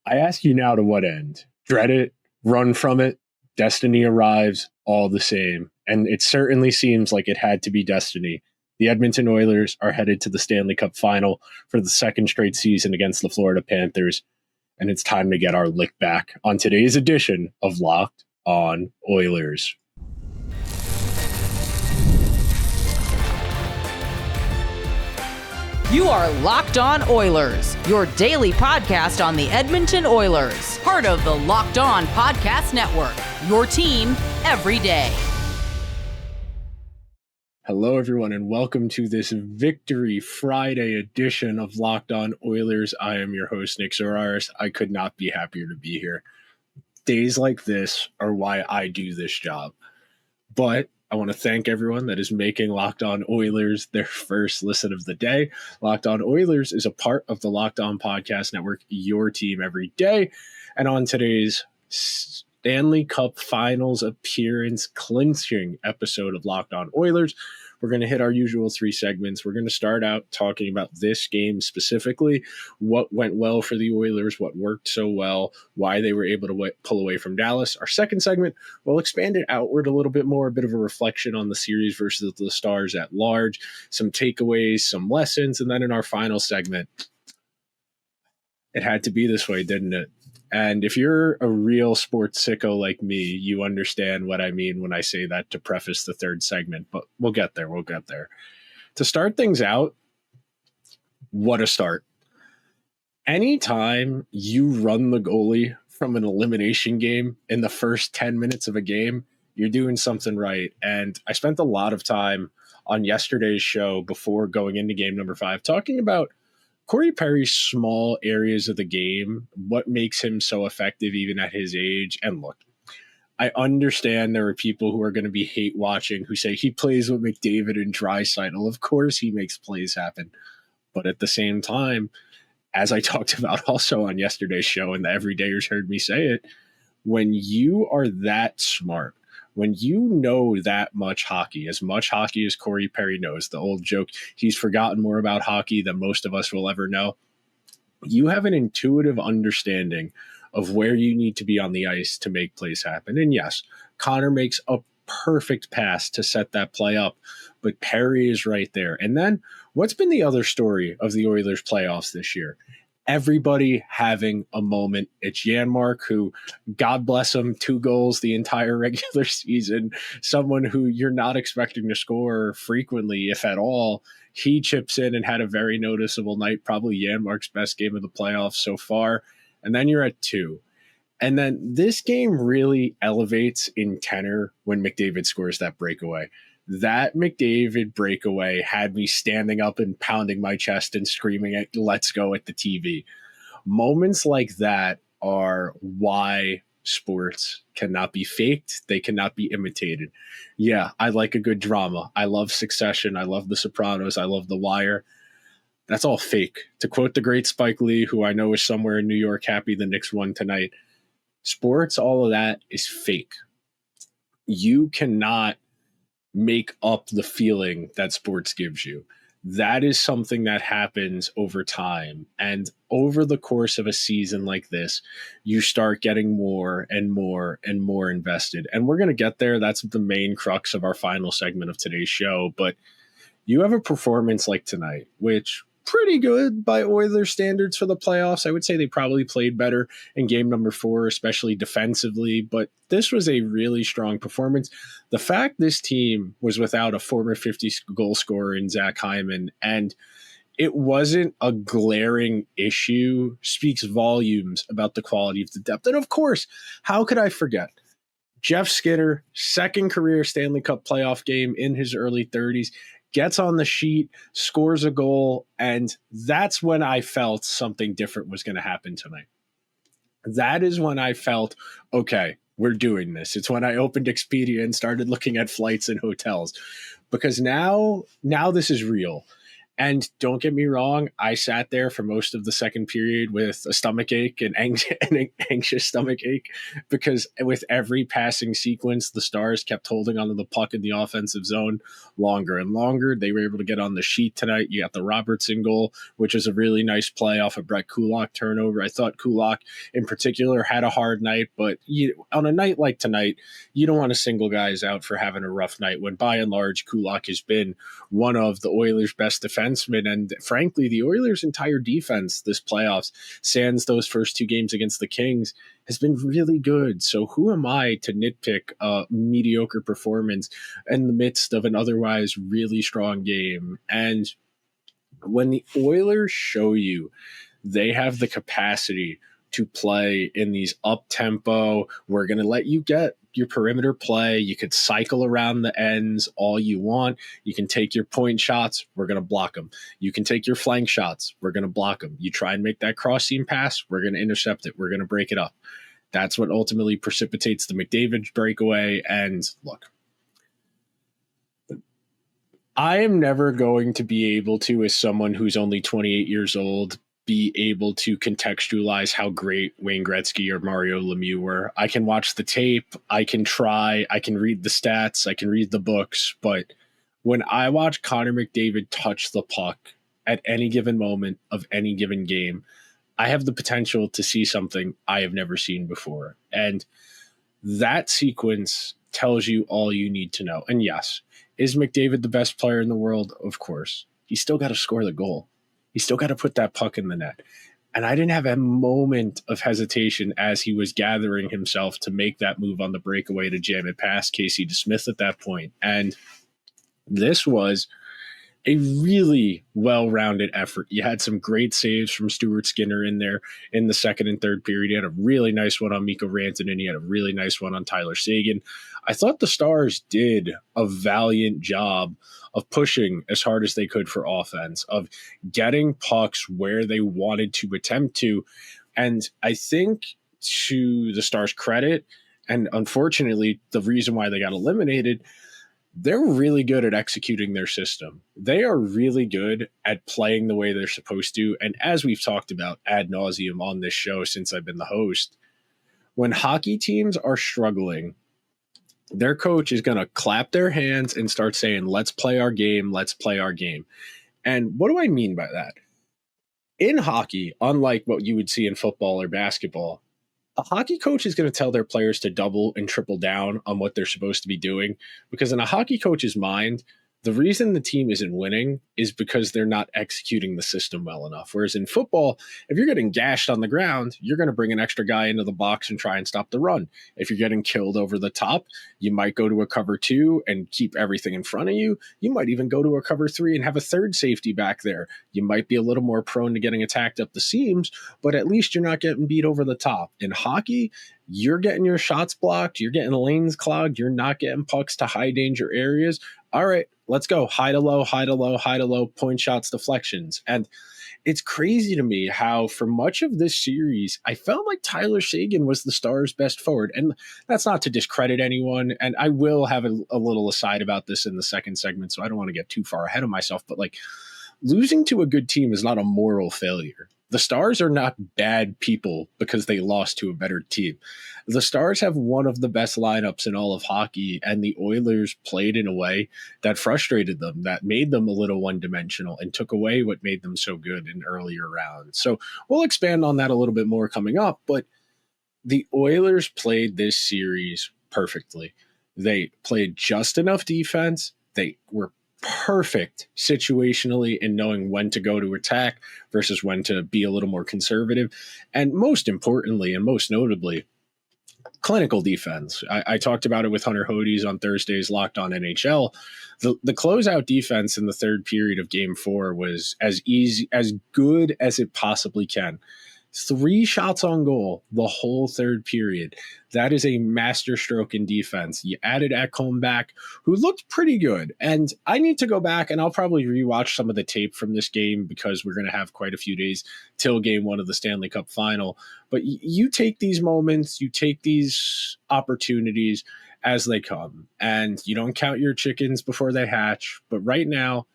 I ask you now, to what end? Dread it, run from it, destiny arrives, all the same. And it certainly seems like it had to be destiny. The Edmonton Oilers are headed to the Stanley Cup Final for the second straight season against the Florida Panthers. And it's time to get our lick back on today's edition of Locked On Oilers. You are Locked On Oilers, your daily podcast on the Edmonton Oilers, part of the Locked On Podcast Network, your team every day. Hello, everyone, and welcome to this Victory Friday edition of Locked On Oilers. I am your host, Nick Zararis. I could not be happier to be here. Days like this are why I do this job. But I want to thank everyone that is making Locked On Oilers their first listen of the day. Locked On Oilers is a part of the Locked On Podcast Network, your team every day. And on today's Stanley Cup Finals appearance clinching episode of Locked On Oilers, we're going to hit our usual three segments. We're going to start out talking about this game specifically, what went well for the Oilers, what worked so well, why they were able to pull away from Dallas. Our second segment, we'll expand it outward a little bit more, a bit of a reflection on the series versus the Stars at large, some takeaways, some lessons, and then in our final segment, it had to be this way, didn't it? And if you're a real sports sicko like me, you understand what I mean when I say that to preface the third segment, but we'll get there. To start things out, what a start. Anytime you run the goalie from an elimination game in the first 10 minutes of a game, you're doing something right. And I spent a lot of time on yesterday's show before going into game number 5 talking about Corey Perry's small areas of the game, what makes him so effective even at his age. And look, I understand there are people who are going to be hate watching who say he plays with McDavid and Draisaitl. Of course he makes plays happen. But at the same time, as I talked about also on yesterday's show, and the everydayers heard me say it, when you are that smart, when you know that much hockey as Corey Perry knows, the old joke, he's forgotten more about hockey than most of us will ever know, you have an intuitive understanding of where you need to be on the ice to make plays happen. And yes, Connor makes a perfect pass to set that play up, but Perry is right there. And then what's been the other story of the Oilers playoffs this year? Everybody having a moment. It's Janmark, who, God bless him, 2 goals the entire regular season. Someone who you're not expecting to score frequently, if at all. He chips in and had a very noticeable night, probably Janmark's best game of the playoffs so far. And then you're at 2. And then this game really elevates in tenor when McDavid scores that breakaway. That McDavid breakaway had me standing up and pounding my chest and screaming at "Let's go" at the TV. Moments like that are why sports cannot be faked. They cannot be imitated. Yeah, I like a good drama. I love Succession. I love The Sopranos. I love The Wire. That's all fake. To quote the great Spike Lee, who I know is somewhere in New York happy the Knicks won tonight, sports, all of that is fake. You cannot make up the feeling that sports gives you. That is something that happens over time. And over the course of a season like this, you start getting more and more and more invested. And we're going to get there. That's the main crux of our final segment of today's show. But you have a performance like tonight, which pretty good by Oilers standards for the playoffs. I would say they probably played better in game number 4, especially defensively, but this was a really strong performance. The fact this team was without a former 50 goal scorer in Zach Hyman, and it wasn't a glaring issue, speaks volumes about the quality of the depth. And of course, how could I forget? Jeff Skinner, second career Stanley Cup playoff game in his early 30s, gets on the sheet, scores a goal, and that's when I felt something different was going to happen tonight. That is when I felt, okay, we're doing this. It's when I opened Expedia and started looking at flights and hotels, because now this is real. And don't get me wrong, I sat there for most of the second period with a stomach ache and an anxious stomach ache, because with every passing sequence, the Stars kept holding onto the puck in the offensive zone longer and longer. They were able to get on the sheet tonight. You got the Robertson goal, which is a really nice play off a Brett Kulak turnover. I thought Kulak in particular had a hard night, but on a night like tonight, you don't want to single guys out for having a rough night when by and large Kulak has been one of the Oilers' best defensemen. And frankly, the Oilers' entire defense this playoffs, sans those first two games against the Kings, has been really good. So who am I to nitpick a mediocre performance in the midst of an otherwise really strong game? And when the Oilers show you they have the capacity to play in these up-tempo, we're going to let you get your perimeter play. You could cycle around the ends all you want. You can take your point shots. We're going to block them. You can take your flank shots. We're going to block them. You try and make that cross-seam pass. We're going to intercept it. We're going to break it up. That's what ultimately precipitates the McDavid breakaway. And look, I am never going to be able to, as someone who's only 28 years old, be able to contextualize how great Wayne Gretzky or Mario Lemieux were. I can watch the tape, I can try, I can read the stats, I can read the books, but when I watch Connor McDavid touch the puck at any given moment of any given game, I have the potential to see something I have never seen before. And that sequence tells you all you need to know. And yes, is McDavid the best player in the world? Of course. He's still got to score the goal. He's still got to put that puck in the net. And I didn't have a moment of hesitation as he was gathering himself to make that move on the breakaway to jam it past Casey DeSmith at that point. And this was a really well-rounded effort. You had some great saves from Stuart Skinner in there in the second and third period. He had a really nice one on Mikko Rantanen. He had a really nice one on Tyler Seguin. I thought the Stars did a valiant job of pushing as hard as they could for offense, of getting pucks where they wanted to attempt to. And I think, to the Stars' credit, and unfortunately the reason why they got eliminated, they're really good at executing their system. They are really good at playing the way they're supposed to. And as we've talked about ad nauseum on this show since I've been the host, when hockey teams are struggling, their coach is going to clap their hands and start saying, let's play our game, let's play our game. And what do I mean by that? In hockey, unlike what you would see in football or basketball, a hockey coach is going to tell their players to double and triple down on what they're supposed to be doing, because in a hockey coach's mind, the reason the team isn't winning is because they're not executing the system well enough. Whereas in football, if you're getting gashed on the ground, you're going to bring an extra guy into the box and try and stop the run. If you're getting killed over the top, you might go to a cover 2 and keep everything in front of you. You might even go to a cover 3 and have a third safety back there. You might be a little more prone to getting attacked up the seams, but at least you're not getting beat over the top. In hockey, you're getting your shots blocked, you're getting lanes clogged, you're not getting pucks to high danger areas. All right, let's go. High to low, high to low, high to low, point shots, deflections. And it's crazy to me how for much of this series, I felt like Tyler Seguin was the Stars' best forward. And that's not to discredit anyone. And I will have a little aside about this in the second segment, so I don't want to get too far ahead of myself. But like, losing to a good team is not a moral failure. The Stars are not bad people because they lost to a better team. The Stars have one of the best lineups in all of hockey, and the Oilers played in a way that frustrated them, that made them a little one-dimensional and took away what made them so good in earlier rounds. So we'll expand on that a little bit more coming up, but the Oilers played this series perfectly. They played just enough defense. They were perfect situationally in knowing when to go to attack versus when to be a little more conservative. And most importantly, and most notably, clinical defense. I talked about it with Hunter Hodes on Thursday's Locked On NHL. The closeout defense in the third period of Game 4 was as good as it possibly can. 3 shots on goal the whole third period. That is a masterstroke in defense. You added Ekholm back, who looked pretty good. And I need to go back, and I'll probably rewatch some of the tape from this game because we're going to have quite a few days till Game 1 of the Stanley Cup Final. But you take these moments, you take these opportunities as they come, and you don't count your chickens before they hatch. But right now,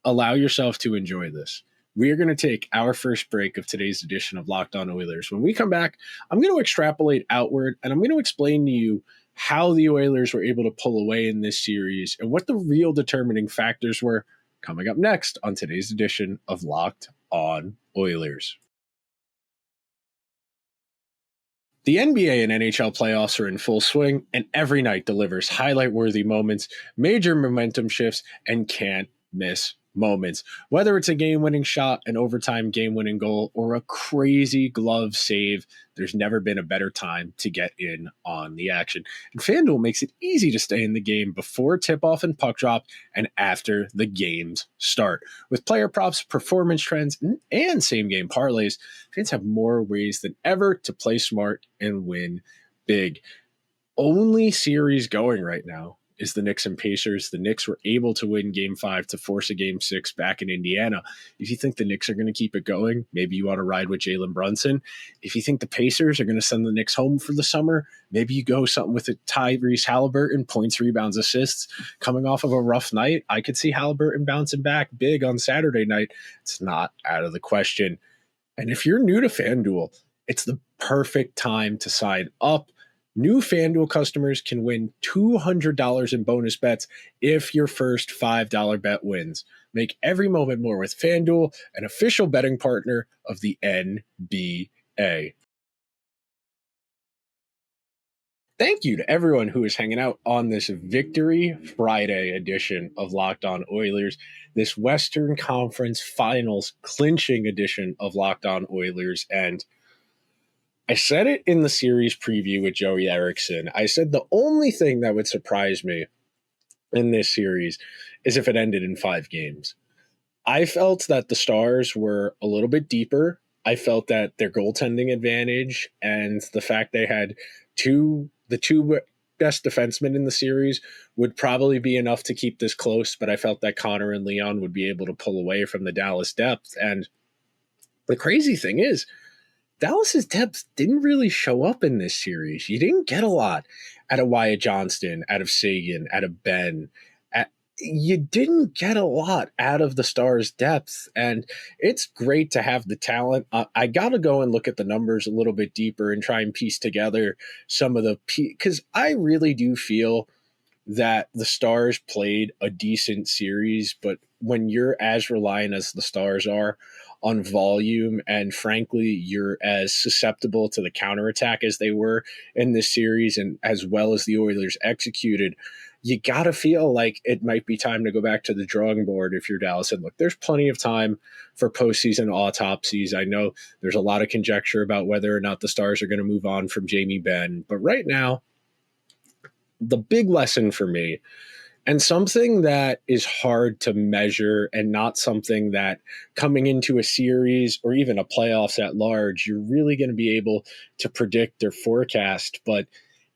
allow yourself to enjoy this. We are going to take our first break of today's edition of Locked On Oilers. When we come back, I'm going to extrapolate outward, and I'm going to explain to you how the Oilers were able to pull away in this series and what the real determining factors were, coming up next on today's edition of Locked On Oilers. The NBA and NHL playoffs are in full swing, and every night delivers highlight-worthy moments, major momentum shifts, and can't miss moments. Whether it's a game-winning shot, an overtime game-winning goal, or a crazy glove save, there's never been a better time to get in on the action. And FanDuel makes it easy to stay in the game before tip-off and puck drop and after the games start. With player props, performance trends, and same-game parlays, fans have more ways than ever to play smart and win big. Only series going right now is the Knicks and Pacers. The Knicks were able to win Game 5 to force a Game 6 back in Indiana. If you think the Knicks are going to keep it going, maybe you want to ride with Jalen Brunson. If you think the Pacers are going to send the Knicks home for the summer, maybe you go something with Tyrese Haliburton, points, rebounds, assists. Coming off of a rough night, I could see Haliburton bouncing back big on Saturday night. It's not out of the question. And if you're new to FanDuel, it's the perfect time to sign up. New FanDuel customers can win $200 in bonus bets if your first $5 bet wins. Make every moment more with FanDuel, an official betting partner of the NBA. Thank you to everyone who is hanging out on this Victory Friday edition of Locked On Oilers, this Western Conference Finals clinching edition of Locked On Oilers. And I said it in the series preview with Joey Erickson. I said the only thing that would surprise me in this series is if it ended in 5 games. I felt that the Stars were a little bit deeper. I felt that their goaltending advantage and the fact they had the two best defensemen in the series would probably be enough to keep this close, but I felt that Connor and Leon would be able to pull away from the Dallas depth. And the crazy thing is, Dallas's depth didn't really show up in this series. You didn't get a lot out of Wyatt Johnston, out of Sagan, out of Ben. You didn't get a lot out of the Stars' depth, and it's great to have the talent. I got to go and look at the numbers a little bit deeper and try and piece together some of because I really do feel that the Stars played a decent series, but when you're as reliant as the Stars are on volume, and frankly, you're as susceptible to the counterattack as they were in this series, and as well as the Oilers executed, you got to feel like it might be time to go back to the drawing board if you're Dallas. And look, there's plenty of time for postseason autopsies. I know there's a lot of conjecture about whether or not the Stars are going to move on from Jamie Benn, but right now, the big lesson for me, and something that is hard to measure and not something that coming into a series or even a playoffs at large, you're really going to be able to predict or forecast. But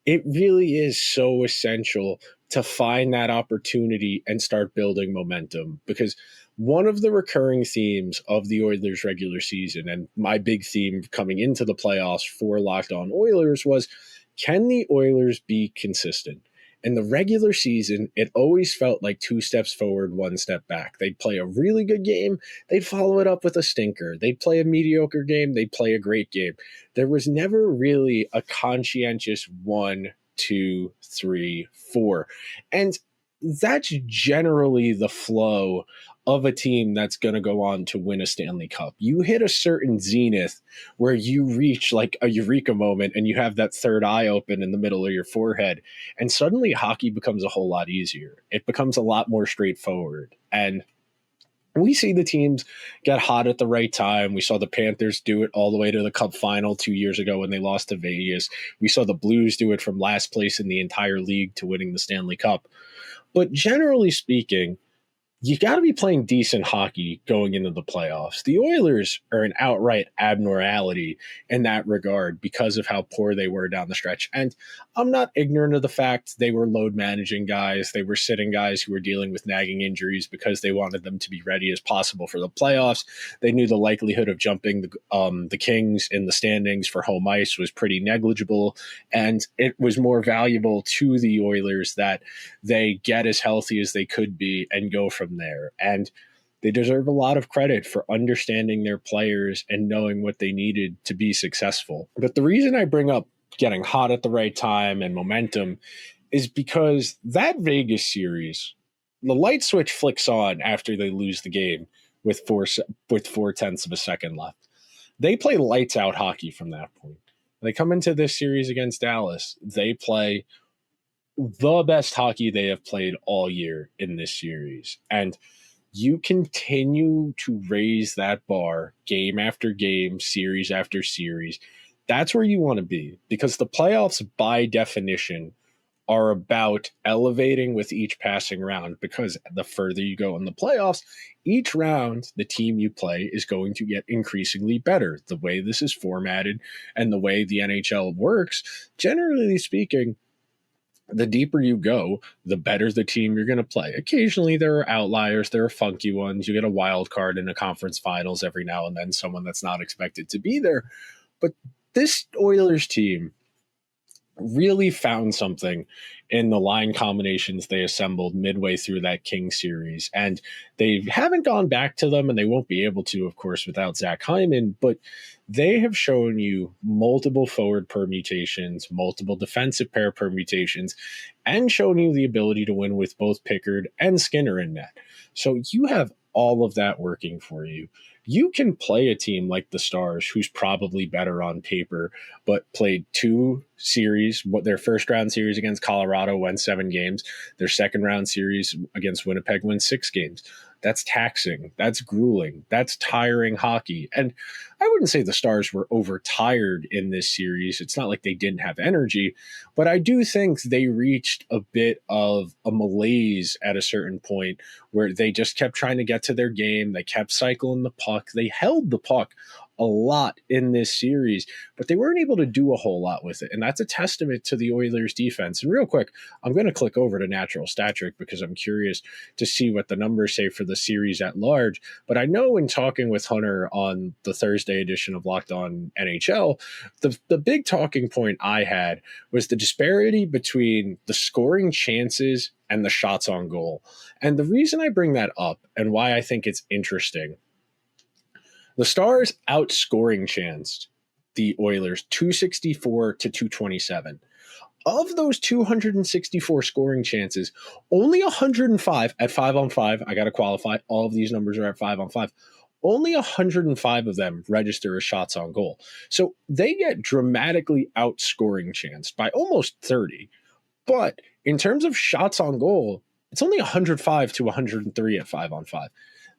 it really is so essential to find that opportunity and start building momentum, because one of the recurring themes of the Oilers regular season, and my big theme coming into the playoffs for Locked On Oilers, was, can the Oilers be consistent? In the regular season, it always felt like 2 steps forward, 1 step back. They'd play a really good game, they'd follow it up with a stinker. They'd play a mediocre game, they'd play a great game. There was never really a conscientious 1, 2, 3, 4. And that's generally the flow of a team that's going to go on to win a Stanley Cup. You hit a certain zenith where you reach like a eureka moment and you have that third eye open in the middle of your forehead. And suddenly hockey becomes a whole lot easier. It becomes a lot more straightforward. And we see the teams get hot at the right time. We saw the Panthers do it all the way to the Cup Final 2 years ago when they lost to Vegas. We saw the Blues do it from last place in the entire league to winning the Stanley Cup. But generally speaking, you got to be playing decent hockey going into the playoffs. The Oilers are an outright abnormality in that regard because of how poor they were down the stretch. And I'm not ignorant of the fact they were load managing guys. They were sitting guys who were dealing with nagging injuries because they wanted them to be ready as possible for the playoffs. They knew the likelihood of jumping the Kings in the standings for home ice was pretty negligible. And it was more valuable to the Oilers that they get as healthy as they could be and go from there. And They deserve a lot of credit for understanding their players and knowing what they needed to be successful. But the reason I bring up getting hot at the right time and momentum is because that Vegas series, the light switch flicks on after they lose the game with 4/10 of a second left. They play lights out hockey from that point. They come into this series against Dallas. They play the best hockey they have played all year in this series. And you continue to raise that bar game after game, series after series. That's where you want to be, because the playoffs, by definition, are about elevating with each passing round, because the further you go in the playoffs, each round, the team you play is going to get increasingly better. The way this is formatted and the way the NHL works, generally speaking, the deeper you go, the better the team you're going to play. Occasionally there are outliers, there are funky ones. You get a wild card in a conference finals every now and then, someone that's not expected to be there. But this Oilers team really found something in the line combinations they assembled midway through that King series. And they haven't gone back to them, and they won't be able to, of course, without Zach Hyman, but they have shown you multiple forward permutations, multiple defensive pair permutations, and shown you the ability to win with both Pickard and Skinner in net. So you have all of that working for you. You can play a team like the Stars, who's probably better on paper, but played two series. Their first round series against Colorado went 7 games. Their second round series against Winnipeg went 6 games. That's taxing. That's grueling. That's tiring hockey. And I wouldn't say the Stars were overtired in this series. It's not like they didn't have energy, but I do think they reached a bit of a malaise at a certain point where they just kept trying to get to their game. They kept cycling the puck. They held the puck a lot in this series, but they weren't able to do a whole lot with it. And that's a testament to the Oilers defense. And real quick, I'm going to click over to Natural Stat Trick because I'm curious to see what the numbers say for the series at large. But I know in talking with Hunter on the Thursday edition of Locked On NHL, the big talking point I had was the disparity between the scoring chances and the shots on goal. And the reason I bring that up and why I think it's interesting, the Stars outscoring chanced the Oilers 264 to 227. Of those 264 scoring chances, only 105 at 5-on-5. I got to qualify. All of these numbers are at 5-on-5. Only 105 of them register as shots on goal. So they get dramatically outscoring chanced by almost 30. But in terms of shots on goal, it's only 105 to 103 at 5-on-5.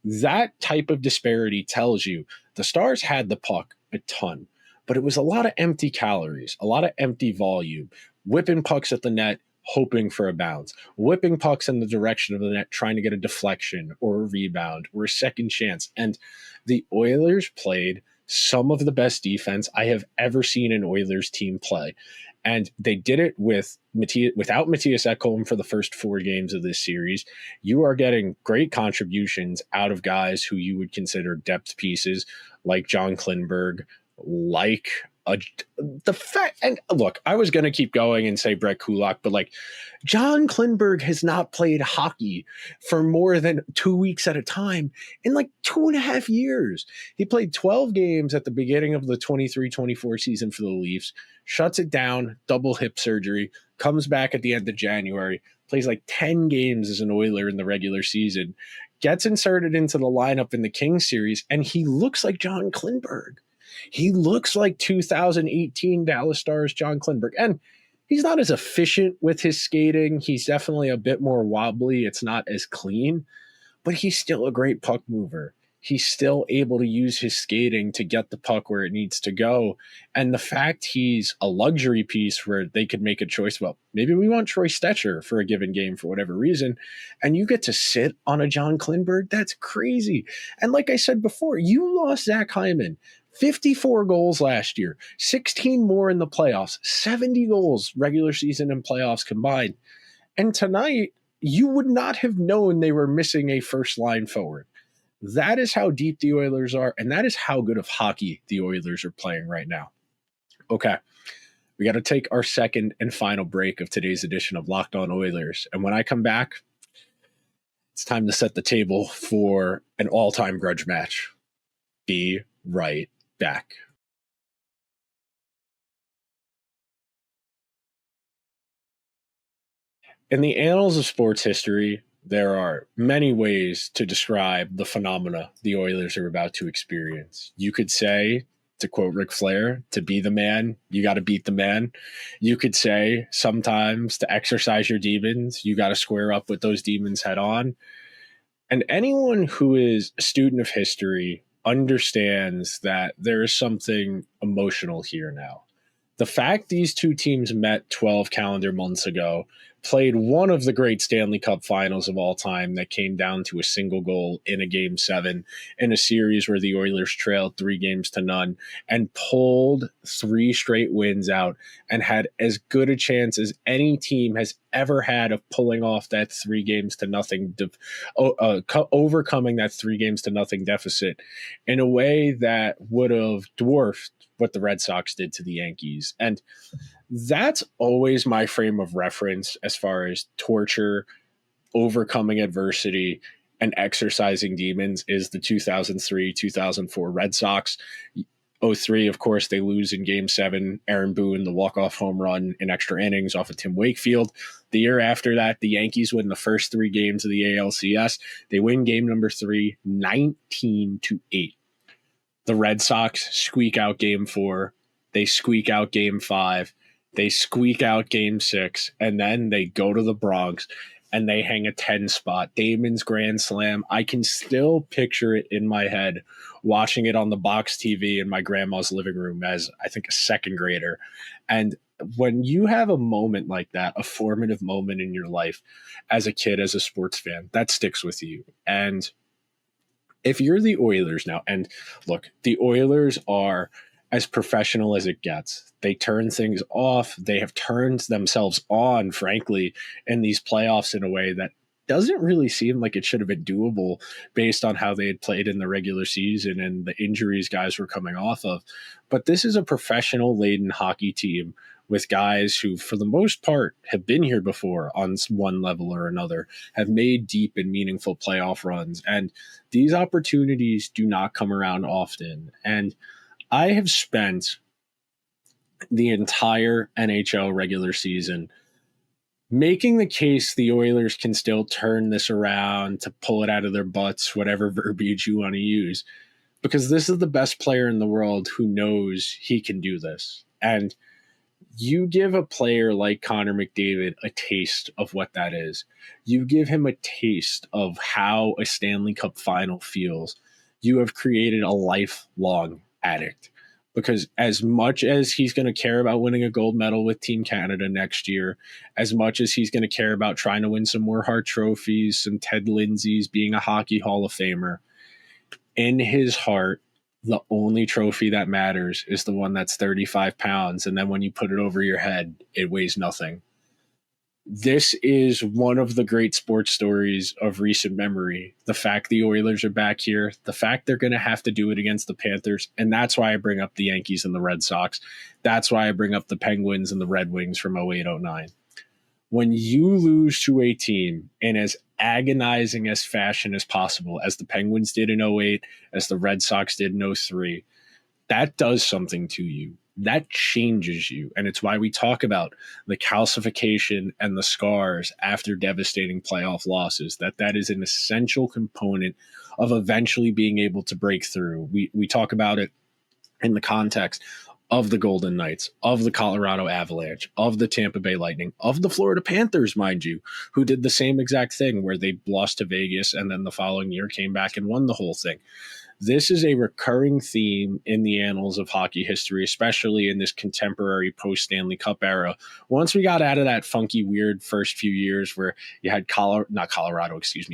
That type of disparity tells you the Stars had the puck a ton, but it was a lot of empty calories, a lot of empty volume, whipping pucks at the net, hoping for a bounce, whipping pucks in the direction of the net, trying to get a deflection or a rebound or a second chance. And the Oilers played some of the best defense I have ever seen an Oilers team play. And they did it without Mattias Ekholm for the first 4 games of this series. You are getting great contributions out of guys who you would consider depth pieces, like John Klingberg, like the fact. And look, I was going to keep going and say Brett Kulak, but like John Klingberg has not played hockey for more than 2 weeks at a time in like 2.5 years. He played 12 games at the beginning of the 23-24 season for the Leafs, shuts it down, double hip surgery, comes back at the end of January, plays like 10 games as an Oiler in the regular season, gets inserted into the lineup in the King series, and he looks like John Klingberg. He looks like 2018 Dallas Stars John Klingberg. And he's not as efficient with his skating. He's definitely a bit more wobbly. It's not as clean, but he's still a great puck mover. He's still able to use his skating to get the puck where it needs to go. And the fact he's a luxury piece where they could make a choice, well, maybe we want Troy Stecher for a given game for whatever reason, and you get to sit on a John Klingberg, that's crazy. And like I said before, you lost Zach Hyman. 54 goals last year, 16 more in the playoffs, 70 goals regular season and playoffs combined. And tonight, you would not have known they were missing a first line forward. That is how deep the Oilers are, and that is how good of hockey the Oilers are playing right now. Okay, we got to take our second and final break of today's edition of Locked On Oilers. And when I come back, It's time to set the table for an all-time grudge match. Be right back. In the annals of sports history, there are many ways to describe the phenomena the Oilers are about to experience. You could say, to quote Ric Flair, to be the man, you got to beat the man. You could say sometimes to exercise your demons, you got to square up with those demons head on. And anyone who is a student of history understands that there is something emotional here now. The fact these two teams met 12 calendar months ago, played one of the great Stanley Cup finals of all time that came down to a single goal in a Game 7 in a series where the Oilers trailed 3-0, and pulled 3 straight wins out and had as good a chance as any team has ever had of pulling off that 3-0, overcoming that 3-0 deficit in a way that would have dwarfed what the Red Sox did to the Yankees. And that's always my frame of reference as far as torture, overcoming adversity, and exercising demons is the 2003-2004 Red Sox. 03, of course, they lose in Game 7. Aaron Boone, the walk-off home run in extra innings off of Tim Wakefield. The year after that, the Yankees win the first 3 games of the ALCS. They win game number 3, 19-8. The Red Sox squeak out Game 4. They squeak out Game 5. They squeak out Game 6. And then they go to the Bronx and they hang a 10 spot. Damon's Grand Slam. I can still picture it in my head, watching it on the box TV in my grandma's living room as, I think, a second grader. And when you have a moment like that, a formative moment in your life as a kid, as a sports fan, that sticks with you. And if you're the Oilers now, and look, the Oilers are as professional as it gets. They turn things off. They have turned themselves on, frankly, in these playoffs in a way that doesn't really seem like it should have been doable based on how they had played in the regular season and the injuries guys were coming off of. But this is a professional-laden hockey team with guys who, for the most part, have been here before on one level or another, have made deep and meaningful playoff runs. And these opportunities do not come around often. And I have spent the entire NHL regular season making the case the Oilers can still turn this around, to pull it out of their butts, whatever verbiage you want to use, because this is the best player in the world who knows he can do this. And you give a player like Connor McDavid a taste of what that is. You give him a taste of how a Stanley Cup final feels. You have created a lifelong addict, because as much as he's going to care about winning a gold medal with Team Canada next year, as much as he's going to care about trying to win some more Hart trophies, some Ted Lindsay's, being a hockey Hall of Famer, in his heart, the only trophy that matters is the one that's 35 pounds. And then when you put it over your head, it weighs nothing. This is one of the great sports stories of recent memory. The fact the Oilers are back here, the fact they're going to have to do it against the Panthers. And that's why I bring up the Yankees and the Red Sox. That's why I bring up the Penguins and the Red Wings from 08-09. When you lose to a team in as agonizing as fashion as possible, as the Penguins did in 08, as the Red Sox did in 03, that does something to you. That changes you. And it's why we talk about the calcification and the scars after devastating playoff losses, that is an essential component of eventually being able to break through. We talk about it in the context of the Golden Knights, of the Colorado Avalanche, of the Tampa Bay Lightning, of the Florida Panthers, mind you, who did the same exact thing where they lost to Vegas and then the following year came back and won the whole thing. This is a recurring theme in the annals of hockey history, especially in this contemporary post-Stanley Cup era. Once we got out of that funky, weird first few years where you had you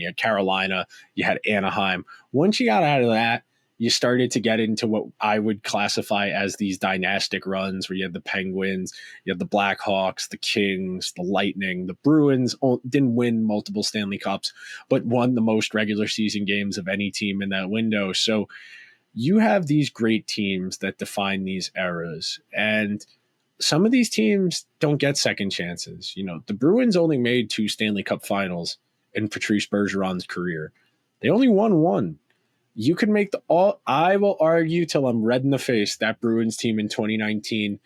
had Carolina, you had Anaheim. Once you got out of that, you started to get into what I would classify as these dynastic runs where you had the Penguins, you had the Blackhawks, the Kings, the Lightning. The Bruins didn't win multiple Stanley Cups, but won the most regular season games of any team in that window. So you have these great teams that define these eras. And some of these teams don't get second chances. You know, the Bruins only made 2 Stanley Cup finals in Patrice Bergeron's career. They only won one. You can make I will argue till I'm red in the face that Bruins team in 2019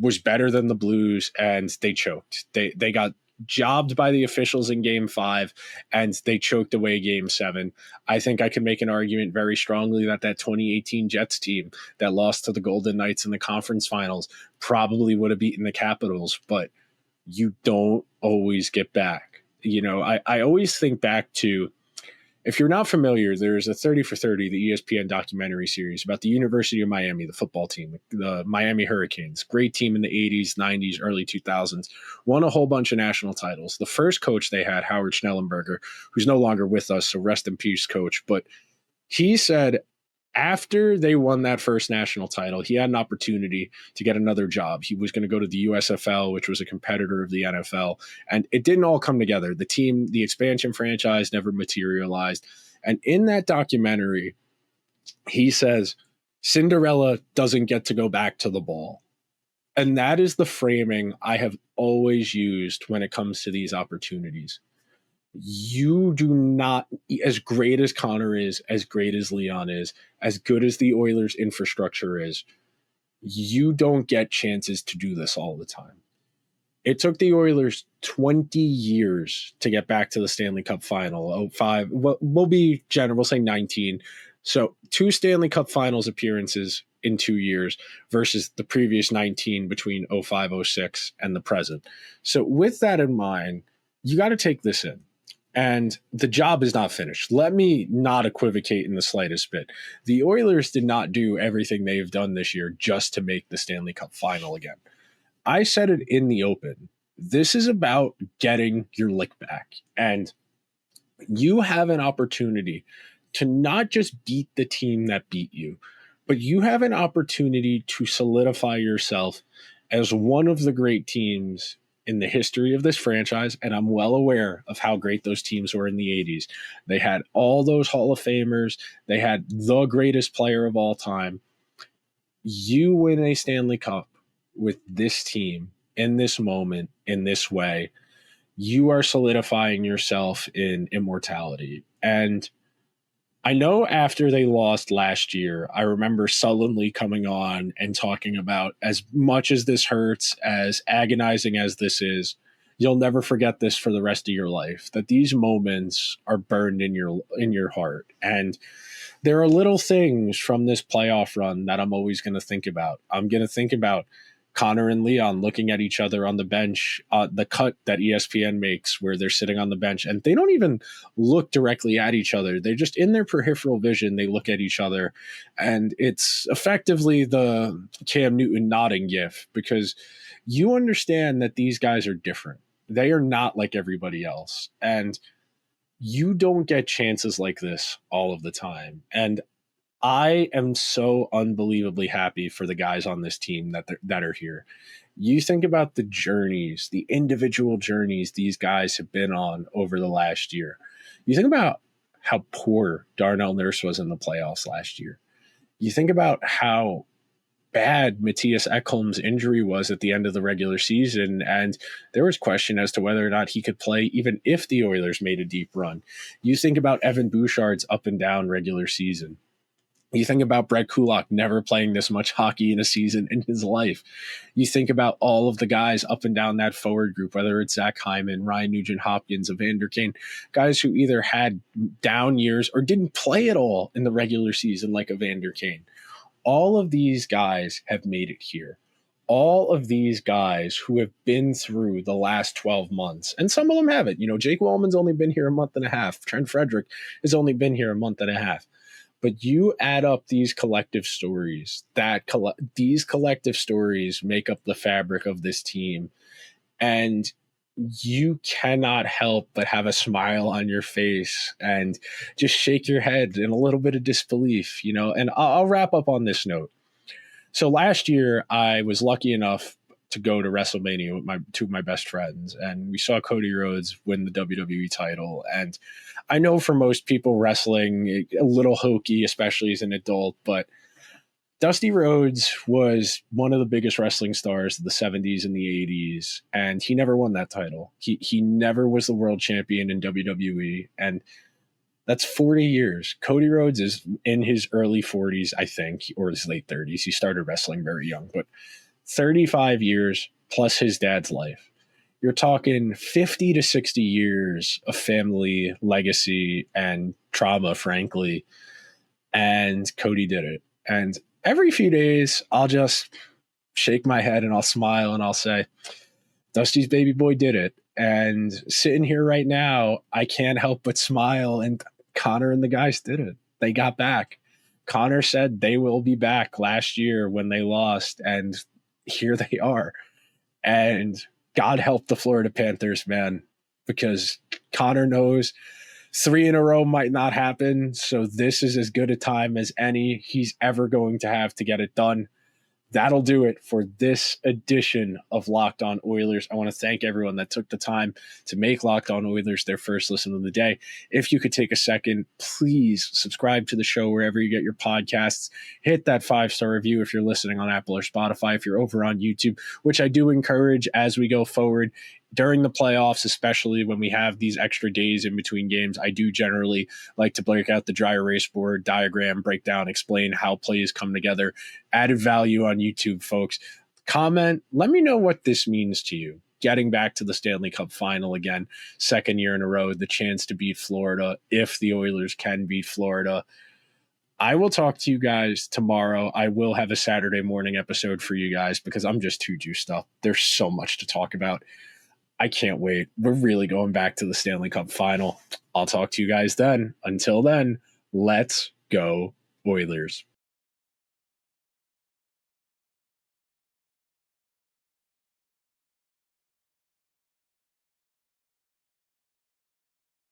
was better than the Blues, and they choked. They got jobbed by the officials in Game 5, and they choked away Game 7. I think I can make an argument very strongly that 2018 Jets team that lost to the Golden Knights in the conference finals probably would have beaten the Capitals, but you don't always get back. I always think back to, if you're not familiar, there's a 30 for 30, the ESPN documentary series about the University of Miami, the football team, the Miami Hurricanes. Great team in the 80s, 90s, early 2000s. Won a whole bunch of national titles. The first coach they had, Howard Schnellenberger, who's no longer with us, so rest in peace, coach. But he said after they won that first national title, he had an opportunity to get another job. He was going to go to the USFL, which was a competitor of the NFL, and it didn't all come together. The team, the expansion franchise, never materialized. And in that documentary, he says, Cinderella doesn't get to go back to the ball. And that is the framing I have always used when it comes to these opportunities. You do not, as great as Connor is, as great as Leon is, as good as the Oilers infrastructure is, you don't get chances to do this all the time. It took the Oilers 20 years to get back to the Stanley Cup Final. 05, we'll be general, we'll say 19. So 2 Stanley Cup Finals appearances in 2 years versus the previous 19 between 05, 06 and the present. So with that in mind, you got to take this in. And the job is not finished. Let me not equivocate in the slightest bit. The Oilers did not do everything they've done this year just to make the Stanley Cup Final again. I said it in the open. This is about getting your lick back. And you have an opportunity to not just beat the team that beat you, but you have an opportunity to solidify yourself as one of the great teams in the history of this franchise, and I'm well aware of how great those teams were in the 80s. They had all those Hall of Famers. They had the greatest player of all time. You win a Stanley Cup with this team in this moment, in this way. You are solidifying yourself in immortality. And I know after they lost last year, I remember sullenly coming on and talking about, as much as this hurts, as agonizing as this is, you'll never forget this for the rest of your life, that these moments are burned in your heart. And there are little things from this playoff run that I'm always going to think about. I'm going to think about Connor and Leon looking at each other on the bench, the cut that ESPN makes where they're sitting on the bench, and they don't even look directly at each other. They're just in their peripheral vision. They look at each other, and it's effectively the Cam Newton nodding gif, because you understand that these guys are different. They are not like everybody else, and you don't get chances like this all of the time. And I am so unbelievably happy for the guys on this team that are here. You think about the journeys, the individual journeys these guys have been on over the last year. You think about how poor Darnell Nurse was in the playoffs last year. You think about how bad Matthias Ekholm's injury was at the end of the regular season, and there was question as to whether or not he could play even if the Oilers made a deep run. You think about Evan Bouchard's up and down regular season. You think about Brett Kulak never playing this much hockey in a season in his life. You think about all of the guys up and down that forward group, whether it's Zach Hyman, Ryan Nugent-Hopkins, Evander Kane, guys who either had down years or didn't play at all in the regular season like Evander Kane. All of these guys have made it here. All of these guys who have been through the last 12 months, and some of them haven't. Jake Wallman's only been here a month and a half. Trent Frederick has only been here a month and a half. But you add up these collective stories, these collective stories make up the fabric of this team. And you cannot help but have a smile on your face and just shake your head in a little bit of disbelief, and I'll wrap up on this note. So last year I was lucky enough to go to WrestleMania with two of my best friends, and we saw Cody Rhodes win the WWE title. And I know for most people wrestling a little hokey, especially as an adult, but Dusty Rhodes was one of the biggest wrestling stars of the 70s and the 80s, and he never won that title. He never was the world champion in WWE, and that's 40 years. Cody Rhodes is in his early 40s, I think, or his late 30s. He started wrestling very young, but 35 years plus his dad's life. You're talking 50 to 60 years of family legacy and trauma, frankly, and Cody did it. And every few days, I'll just shake my head and I'll smile and I'll say, Dusty's baby boy did it. And sitting here right now, I can't help but smile. And Connor and the guys did it. They got back. Connor said they will be back last year when they lost. And here they are. And God help the Florida Panthers, man, because Connor knows 3 in a row might not happen. So this is as good a time as any he's ever going to have to get it done. That'll do it for this edition of Locked On Oilers. I want to thank everyone that took the time to make Locked On Oilers their first listen of the day. If you could take a second, please subscribe to the show wherever you get your podcasts. Hit that 5-star review if you're listening on Apple or Spotify. If you're over on YouTube, which I do encourage as we go forward, during the playoffs, especially when we have these extra days in between games, I do generally like to break out the dry erase board diagram, break down, explain how plays come together. Added value on YouTube, folks. Comment, let me know what this means to you. Getting back to the Stanley Cup Final again, second year in a row, the chance to beat Florida if the Oilers can beat Florida. I will talk to you guys tomorrow. I will have a Saturday morning episode for you guys because I'm just too juiced up. There's so much to talk about. I can't wait. We're really going back to the Stanley Cup Final. I'll talk to you guys then. Until then, let's go Oilers.